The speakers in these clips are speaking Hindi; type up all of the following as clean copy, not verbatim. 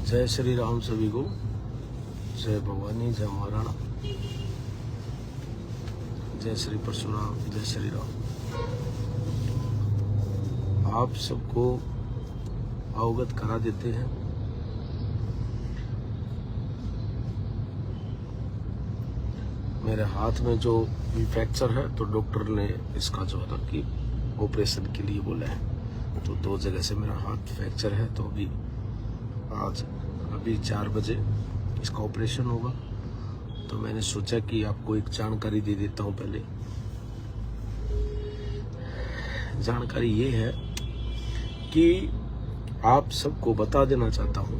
जय श्री राम सभी को, जय भवानी, जय महाराणा, जय श्री परशुराम, जय श्री राम। आप सबको अवगत करा देते हैं मेरे हाथ में जो भी फ्रैक्चर है, तो डॉक्टर ने इसका जो है ना कि ऑपरेशन के लिए बोला है। तो 2 जगह से मेरा हाथ फ्रैक्चर है, तो अभी 4 बजे इसका ऑपरेशन होगा। तो मैंने सोचा कि आपको एक जानकारी दे देता हूं। पहले जानकारी ये है कि आप सबको बता देना चाहता हूं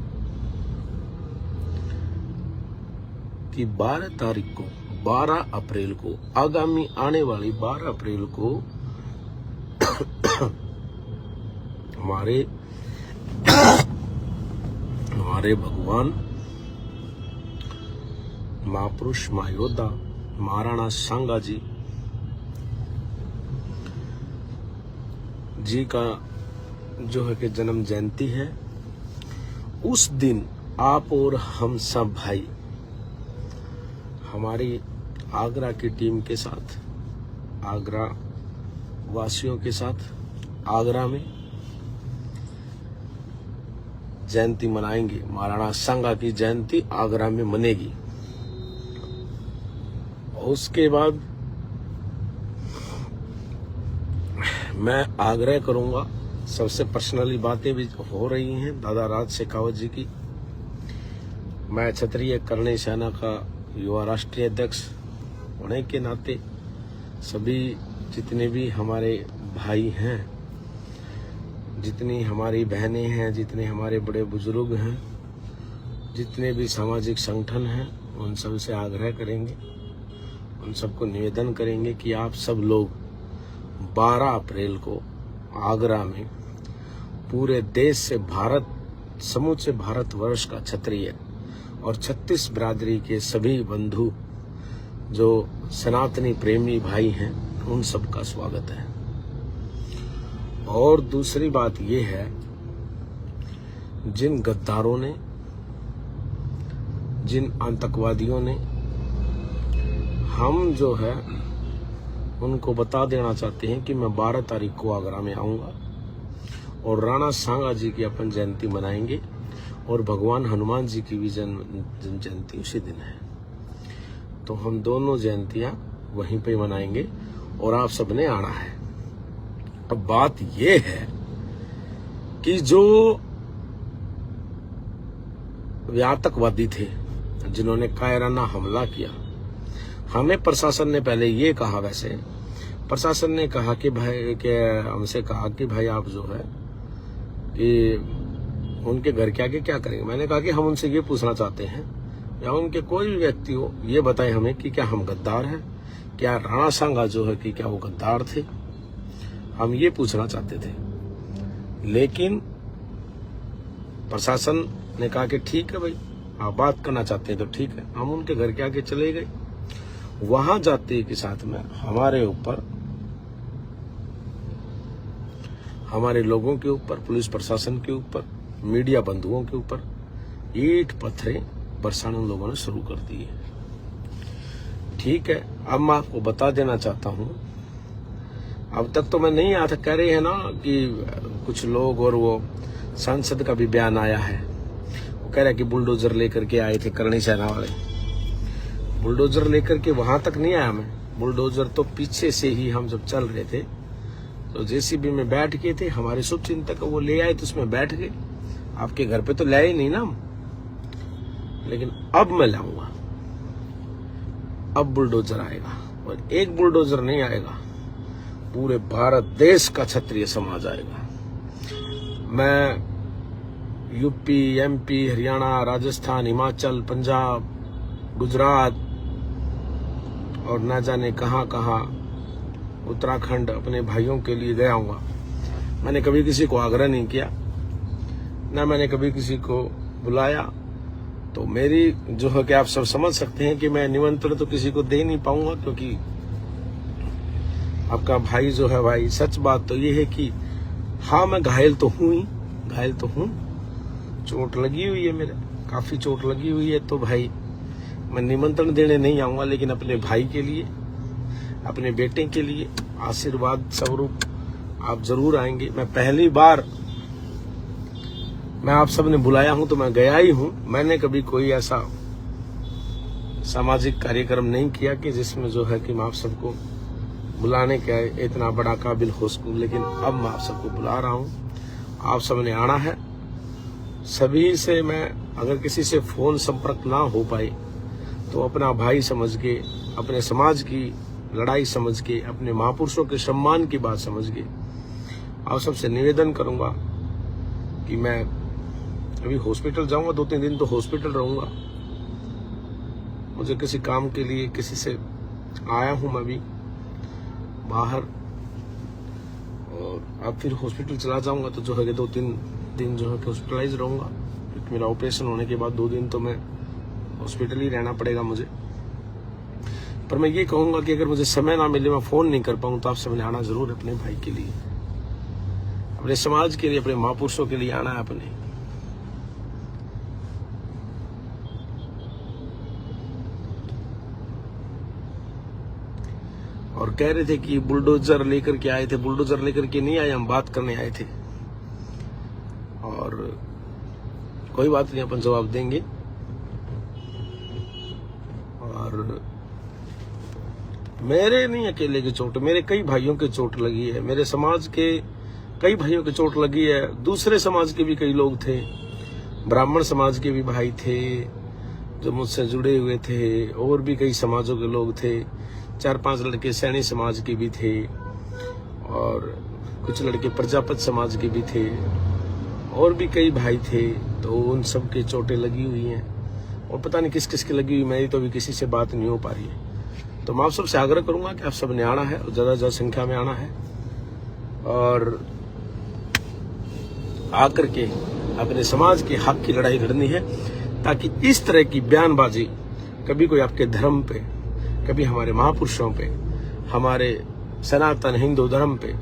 कि 12 अप्रैल को आगामी आने वाली 12 अप्रैल को हमारे भगवान, महापुरुष, महायोद्धा महाराणा सांगा जी का जो है कि जन्म जयंती है। उस दिन आप और हम सब भाई हमारी आगरा की टीम के साथ, आगरा वासियों के साथ आगरा में जयंती मनाएंगे। महाराणा सांगा की जयंती आगरा में मनेगी। उसके बाद मैं आग्रह करूंगा, सबसे पर्सनली बातें भी हो रही हैं दादा राज शेखावत जी की। मैं क्षत्रिय करणी सेना का युवा राष्ट्रीय अध्यक्ष होने के नाते सभी जितने भी हमारे भाई हैं, जितनी हमारी बहनें हैं, जितने हमारे बड़े बुजुर्ग हैं, जितने भी सामाजिक संगठन हैं, उन सब से आग्रह करेंगे, उन सबको निवेदन करेंगे कि आप सब लोग 12 अप्रैल को आगरा में पूरे देश से समूचे भारतवर्ष का क्षत्रिय और 36 बिरादरी के सभी बंधु जो सनातनी प्रेमी भाई हैं, उन सब का स्वागत है। और दूसरी बात यह है, जिन गद्दारों ने, जिन आतंकवादियों ने, हम जो है उनको बता देना चाहते हैं कि मैं 12 तारीख को आगरा में आऊंगा और राणा सांगा जी की अपन जयंती मनाएंगे और भगवान हनुमान जी की भी जन्म जयंती उसी दिन है। तो हम दोनों जयंतियां वहीं पे मनाएंगे और आप सबने आना है। अब बात यह है कि जो आतंकवादी थे जिन्होंने कायराना हमला किया, हमें प्रशासन ने पहले ये कहा, वैसे प्रशासन ने कहा कि भाई हमसे कहा कि भाई आप जो है कि उनके घर के आगे क्या करेंगे। मैंने कहा कि हम उनसे ये पूछना चाहते हैं, या उनके कोई भी व्यक्ति हो, ये बताए हमें कि क्या हम गद्दार हैं, क्या राणा सांगा जो है कि क्या वो गद्दार थे। हम ये पूछना चाहते थे, लेकिन प्रशासन ने कहा कि ठीक है भाई, आप बात करना चाहते हैं तो ठीक है। हम उनके घर के आगे चले गए। वहां जाते के साथ में हमारे ऊपर, हमारे लोगों के ऊपर, पुलिस प्रशासन के ऊपर, मीडिया बंधुओं के ऊपर ईंट पत्थरें बरसाना उन लोगों ने शुरू कर दिए। ठीक है, अब मैं आपको बता देना चाहता हूं, अब तक तो मैं नहीं आया था, कह रहे हैं ना कि कुछ लोग, और वो सांसद का भी बयान आया है, वो कह रहा है कि बुलडोजर लेकर के आए थे करणी सेना वाले। बुलडोजर लेकर के वहां तक नहीं आया मैं, बुलडोजर तो पीछे से ही हम जब चल रहे थे तो जेसीबी में बैठ गए थे, हमारे शुभचिंतक वो ले आए तो उसमें बैठ गए। आपके घर पे तो लाए ही नहीं ना हम, लेकिन अब मैं लाऊंगा। अब बुलडोजर आएगा, और एक बुलडोजर नहीं आएगा, पूरे भारत देश का क्षत्रिय समाज आएगा। मैं यूपी, एमपी, हरियाणा, राजस्थान, हिमाचल, पंजाब, गुजरात और न जाने कहां कहां, उत्तराखंड, अपने भाइयों के लिए गया हूँ। मैंने कभी किसी को आग्रह नहीं किया, ना मैंने कभी किसी को बुलाया। तो मेरी जो है कि आप सब समझ सकते हैं कि मैं निमंत्रण तो किसी को दे नहीं पाऊंगा, क्योंकि आपका भाई जो है भाई, सच बात तो ये है कि हाँ मैं घायल तो हूं ही, घायल तो हूं, चोट लगी हुई है, मेरे काफी चोट लगी हुई है। तो भाई मैं निमंत्रण देने नहीं आऊंगा, लेकिन अपने भाई के लिए, अपने बेटे के लिए आशीर्वाद स्वरूप आप जरूर आएंगे। मैं पहली बार मैं आप सबने बुलाया हूं तो मैं गया ही हूं। मैंने कभी कोई ऐसा सामाजिक कार्यक्रम नहीं किया कि जिसमें जो है कि मैं आप सबको बुलाने का इतना बड़ा काबिल हो सकूं, लेकिन अब मैं आप सबको बुला रहा हूं। आप सबने आना है। सभी से मैं अगर किसी से फोन संपर्क ना हो पाए तो अपना भाई समझ के, अपने समाज की लड़ाई समझ के, अपने महापुरुषों के सम्मान की बात समझ के आप सबसे निवेदन करूंगा कि मैं अभी हॉस्पिटल जाऊंगा, 2-3 दिन तो हॉस्पिटल रहूंगा। मुझे किसी काम के लिए किसी से आया हूं मैं भी बाहर, और अब फिर हॉस्पिटल चला जाऊंगा। तो जो है 2-3 दिन जो है हॉस्पिटलाइज रहूंगा, क्योंकि मेरा ऑपरेशन होने के बाद 2 दिन तो मैं हॉस्पिटल ही रहना पड़ेगा मुझे। पर मैं ये कहूंगा कि अगर मुझे समय ना मिले, मैं फोन नहीं कर पाऊं, तो आप सबने आना जरूर है। अपने भाई के लिए, अपने समाज के लिए, अपने महापुरुषों के लिए आना है अपने। और कह रहे थे कि बुलडोजर लेकर के आए थे। बुलडोजर लेकर के नहीं आए, हम बात करने आए थे। और कोई बात नहीं, अपन जवाब देंगे। और मेरे नहीं अकेले की चोट, मेरे कई भाइयों की चोट लगी है, मेरे समाज के कई भाइयों की चोट लगी है। दूसरे समाज के भी कई लोग थे, ब्राह्मण समाज के भी भाई थे जो मुझसे जुड़े हुए थे, और भी कई समाजों के लोग थे। 4-5 लड़के सैनी समाज के भी थे, और कुछ लड़के प्रजापत समाज के भी थे, और भी कई भाई थे। तो उन सब के चोटें लगी हुई हैं, और पता नहीं किस किस की लगी हुई, मेरी तो अभी किसी से बात नहीं हो पा रही है। तो मैं आप सबसे आग्रह करूंगा कि आप सब ने आना है, ज्यादा से ज्यादा संख्या में आना है, और आकर के अपने समाज के हक की लड़ाई लड़नी है, ताकि इस तरह की बयानबाजी कभी कोई आपके धर्म पे, कभी हमारे महापुरुषों पे, हमारे सनातन हिंदू धर्म पे,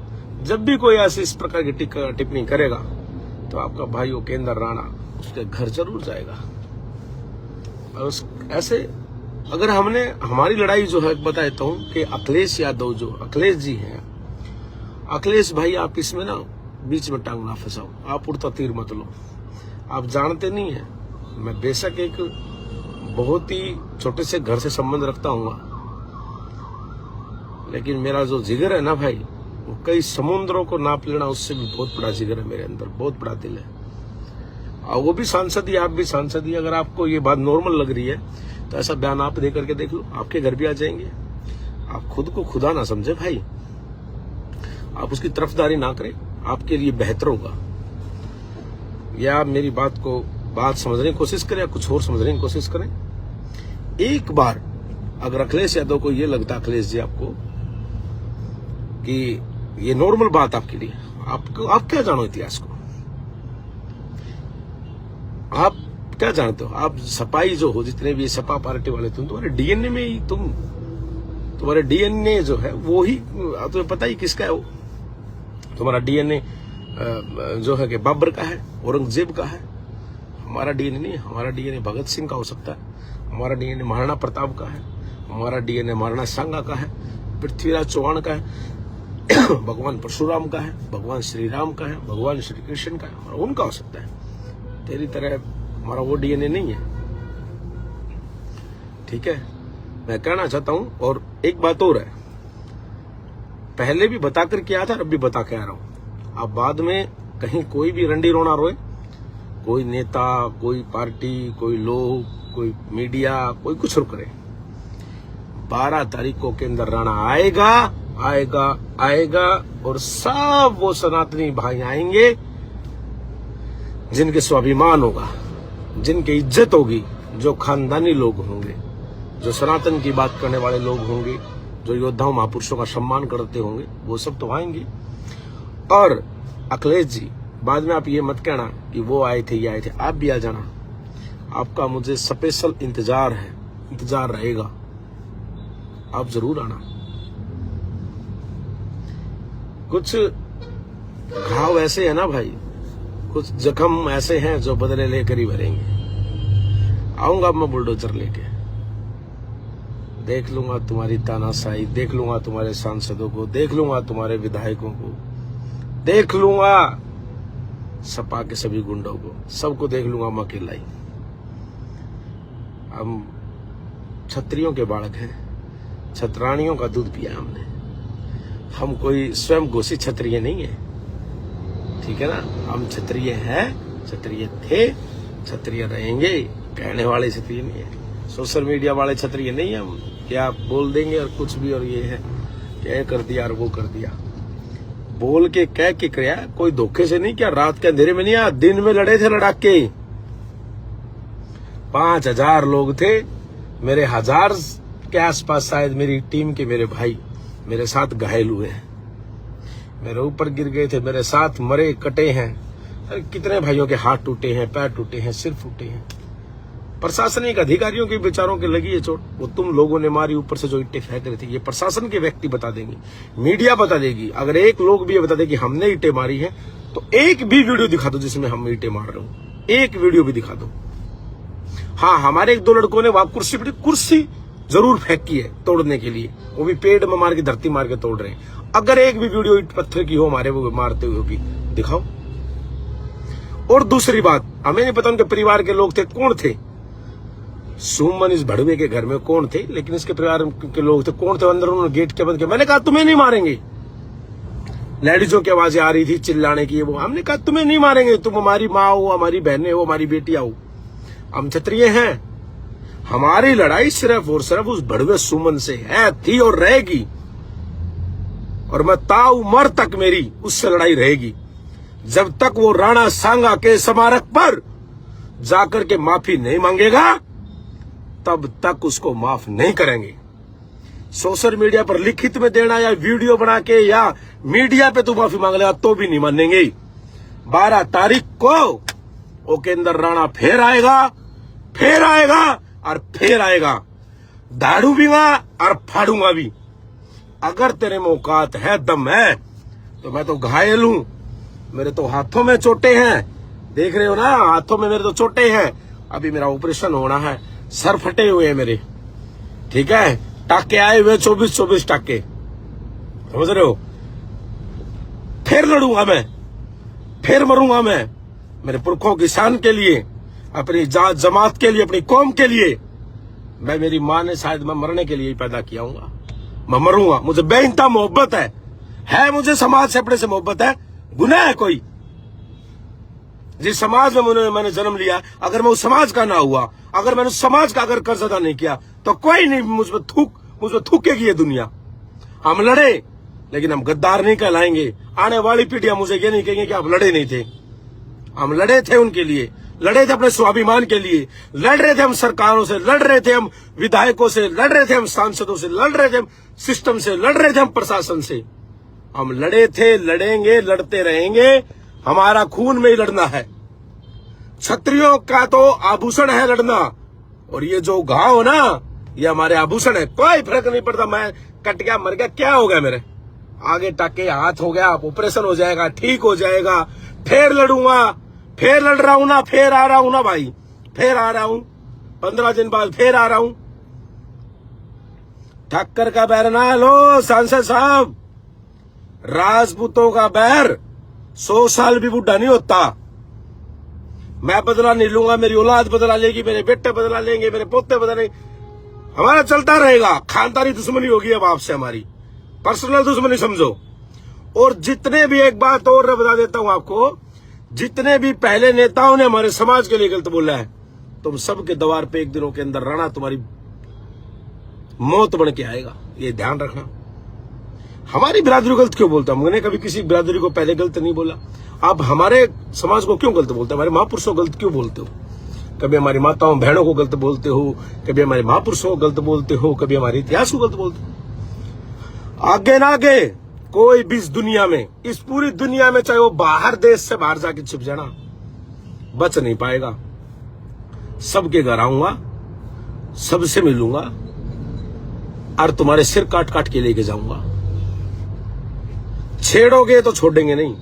जब भी कोई ऐसी इस प्रकार की टिप्पणी करेगा तो आपका भाई उपेंद्र राणा उसके घर जरूर जाएगा। और ऐसे अगर हमने हमारी लड़ाई जो है, बताता हूं कि अखिलेश यादव जो अखिलेश जी हैं, अखिलेश भाई आप इसमें ना बीच में टांग ना फंसाओ, आप उड़ता तीर मत लो। आप जानते नहीं है, मैं बेशक एक बहुत ही छोटे से घर से संबंध रखता हूँ, लेकिन मेरा जो जिगर है ना भाई, वो कई समुद्रों को नाप लेना उससे भी बहुत बड़ा जिगर है मेरे अंदर, बहुत बड़ा दिल है। और वो भी सांसद ही, आप भी सांसद ही। अगर आपको ये बात नॉर्मल लग रही है तो ऐसा बयान आप दे करके देख लो, आपके घर भी आ जाएंगे। आप खुद को खुदा ना समझे भाई, आप उसकी तरफदारी ना करें, आपके लिए बेहतर होगा। या आप मेरी बात समझने की कोशिश करें, या कुछ और समझने की कोशिश करें। एक बार अगर अखिलेश यादव को ये लगता, अखिलेश जी आपको, कि ये नॉर्मल बात आपके लिए, आप क्या जानो इतिहास को, आप क्या जानते हो? आप सपाई जो हो, जितने भी सपा पार्टी वाले, तुम्हारे डीएनए में ही तुम्हारे डीएनए जो है वो ही, तुम्हें पता ही किसका है वो। तुम्हारा डीएनए जो है कि बाबर का है, औरंगजेब का है। हमारा डीएनए नहीं, हमारा डीएनए भगत सिंह का हो सकता है, हमारा डीएनए महाराणा प्रताप का है, हमारा डीएनए महाराणा सांगा का है, पृथ्वीराज चौहान का है, भगवान परशुराम का है, भगवान श्री राम का है, भगवान श्री कृष्ण का है, हमारा उनका हो सकता है। तेरी तरह हमारा वो डीएनए नहीं है, ठीक है। मैं कहना चाहता हूं, और एक बात और है, पहले भी बता कर के आया था, अब भी बता के आ रहा हूं। अब बाद में कहीं कोई भी रंडी रोना रोए, कोई नेता, कोई पार्टी, कोई लोग, कोई मीडिया, कोई कुछ और करे, 12 तारीख को उपेंद्र राणा आएगा, और सब वो सनातनी भाई आएंगे जिनके स्वाभिमान होगा, जिनकी इज्जत होगी, जो खानदानी लोग होंगे, जो सनातन की बात करने वाले लोग होंगे, जो योद्धाओं महापुरुषों का सम्मान करते होंगे, वो सब तो आएंगे। और अखिलेश जी, बाद में आप ये मत कहना कि वो आए थे, ये आए थे, आप भी आ जाना। आपका मुझे स्पेशल इंतजार रहेगा, आप जरूर आना। कुछ घाव ऐसे है ना भाई, कुछ जख्म ऐसे हैं जो बदले लेकर ही भरेंगे। आऊंगा मैं बुलडोजर लेके, देख लूंगा तुम्हारी तानाशाही, देख लूंगा तुम्हारे सांसदों को, देख लूंगा तुम्हारे विधायकों को, देख लूंगा सपा के सभी गुंडों को, सबको देख लूंगा मैं अकेला ही। हम छत्रियों के बालक हैं, छतरानियों का दूध पिया हमने। हम कोई स्वयं घोषित क्षत्रिय नहीं है, ठीक है ना। हम क्षत्रिय हैं, क्षत्रिय थे, क्षत्रिय रहेंगे, कहने वाले क्षत्रिय नहीं है। सोशल मीडिया वाले क्षत्रिय नहीं है हम, क्या बोल देंगे और कुछ भी, और ये है क्या कर दिया और वो कर दिया, बोल के कह के किया, कोई धोखे से नहीं किया, रात के अंधेरे में नहीं आया, दिन में लड़े थे लड़ाके। 5000 लोग थे, मेरे 1000 के आसपास शायद मेरी टीम के मेरे भाई मेरे साथ घायल हुए हैं, मेरे ऊपर गिर गए थे, मेरे साथ मरे कटे हैं। अरे कितने भाइयों के हाथ टूटे हैं, पैर टूटे हैं, सिर टूटे हैं। प्रशासनिक अधिकारियों के बेचारों के लगी है चोट, वो तुम लोगों ने मारी, ऊपर से जो ईंटें फेंक रहे थे, ये प्रशासन के व्यक्ति बता देंगे, मीडिया बता देगी। अगर एक लोग भी ये बता दे कि हमने ईंटें मारी है, तो एक भी वीडियो दिखा दो जिसमें हम ईंटें मार रहे हो, एक वीडियो भी दिखा दो। हाँ, हमारे 1-2 लड़कों ने वहां कुर्सी जरूर फेंकी है तोड़ने के लिए, वो भी पेड़ में मार के धरती मार के तोड़ रहे हैं। अगर एक भी वीडियो ईंट पत्थर की हो हमारे वो मारते हुए होगी, दिखाओ। और दूसरी बात, हमें नहीं पता उनके परिवार के लोग थे, कौन थे। सुमन इस भड़वे के घर में कौन थे, लेकिन इसके परिवार के लोग थे, कौन थे अंदर, उन्होंने गेट के बंद किया। मैंने कहा तुम्हें नहीं मारेंगे, लेडीजों की आवाजें आ रही थी चिल्लाने की, वो हमने कहा तुम्हें नहीं मारेंगे, तुम हमारी माँ हो, हमारी बहनें हो, हमारी बेटियां हो, हम क्षत्रिय हैं। हमारी लड़ाई सिर्फ और सिर्फ उस भड़वे सुमन से है, थी और रहेगी, और मैं ताउमर तक मेरी उससे लड़ाई रहेगी। जब तक वो राणा सांगा के स्मारक पर जाकर के माफी नहीं मांगेगा, तब तक उसको माफ नहीं करेंगे। सोशल मीडिया पर लिखित में देना या वीडियो बना के या मीडिया पे तू माफी मांग लेगा तो भी नहीं मानेंगे। 12 तारीख को ओकेंद्र राणा फिर आएगा और फिर आएगा, दाड़ूंगा और फाड़ूंगा भी। अगर तेरे में औकात है, दम है, तो मैं तो घायल हूं, मेरे तो हाथों में चोटें हैं, देख रहे हो ना, हाथों में मेरे तो चोटें हैं। अभी मेरा ऑपरेशन होना है, सर फटे हुए हैं मेरे, ठीक है, टाके आए हुए 24 टाके, समझ रहे हो। फिर लड़ूंगा मैं, फिर मरूंगा मैं, मेरे पुरखों की शान के लिए, अपनी जात जमात के लिए, अपनी कौम के लिए। मैं, मेरी माँ ने शायद मैं मरने के लिए ही पैदा किया हूँ, मैं मरूंगा। मुझे बेइंतहा मोहब्बत है मुझे समाज से, अपने से मोहब्बत है। गुनाह है कोई, जिस समाज में मैंने जन्म लिया, अगर मैं उस समाज का ना हुआ, अगर मैंने उस समाज का अगर कर्ज अदा नहीं किया, तो कोई नहीं मुझ पर थूकेगी ये दुनिया। हम लड़े, लेकिन हम गद्दार नहीं कहलाएंगे। आने वाली पीढ़ियां मुझे ये नहीं कहेंगे कि आप लड़े नहीं थे। हम लड़े थे उनके लिए, लड़े थे अपने स्वाभिमान के लिए, लड़ रहे थे हम सरकारों से, लड़ रहे थे हम विधायकों से, लड़ रहे थे हम सांसदों से, लड़ रहे थे हम सिस्टम से, लड़ रहे थे हम प्रशासन से। हम लड़े थे, लड़ेंगे, लड़ते रहेंगे, हमारा खून में ही लड़ना है। क्षत्रियों का तो आभूषण है लड़ना, और ये जो घाव ना, ये हमारे आभूषण है। कोई फर्क नहीं पड़ता, मैं कट गया, मर गया, क्या हो गया, मेरे आगे टाके, हाथ हो गया, ऑपरेशन हो जाएगा, ठीक हो जाएगा, फिर लड़ूंगा, फिर लड़ रहा हूं ना, फिर आ रहा हूं ना भाई, फिर आ रहा हूं, 15 दिन बाद फिर आ रहा हूं। ठक्कर का बैर ना लो सांसद साहब, राजपूतों का बैर 100 साल भी बूढ़ा नहीं होता। मैं बदला नहीं लूंगा, मेरी औलाद बदला लेगी, मेरे बेटे बदला लेंगे, मेरे पोते बदला लेंगे, हमारा चलता रहेगा। खानदानी दुश्मनी होगी अब आपसे, हमारी पर्सनल दुश्मनी समझो। और जितने भी, एक बात और बता देता हूं आपको, जितने भी पहले नेताओं ने हमारे समाज के लिए गलत बोला है, तुम सबके द्वार पे एक दिनों के अंदर राणा तुम्हारी मौत बन के आएगा, ये ध्यान रखना। हमारी बिरादरी गलत क्यों बोलता, मैंने कभी किसी बिरादरी को पहले गलत नहीं बोला। आप हमारे समाज को क्यों गलत बोलते हो, हमारे महापुरुषों को गलत क्यों बोलते हो? कभी हमारी माताओं बहनों को गलत बोलते हो, कभी हमारे महापुरुषों को गलत बोलते हो, कभी हमारे इतिहास को गलत बोलते हो। आगे ना आगे कोई भी इस दुनिया में, इस पूरी दुनिया में, चाहे वो बाहर देश से बाहर जाके छिप जाना, बच नहीं पाएगा। सबके घर आऊंगा, सबसे मिलूंगा, और तुम्हारे सिर काट काट के लेके जाऊंगा। छेड़ोगे तो छोड़ेंगे नहीं।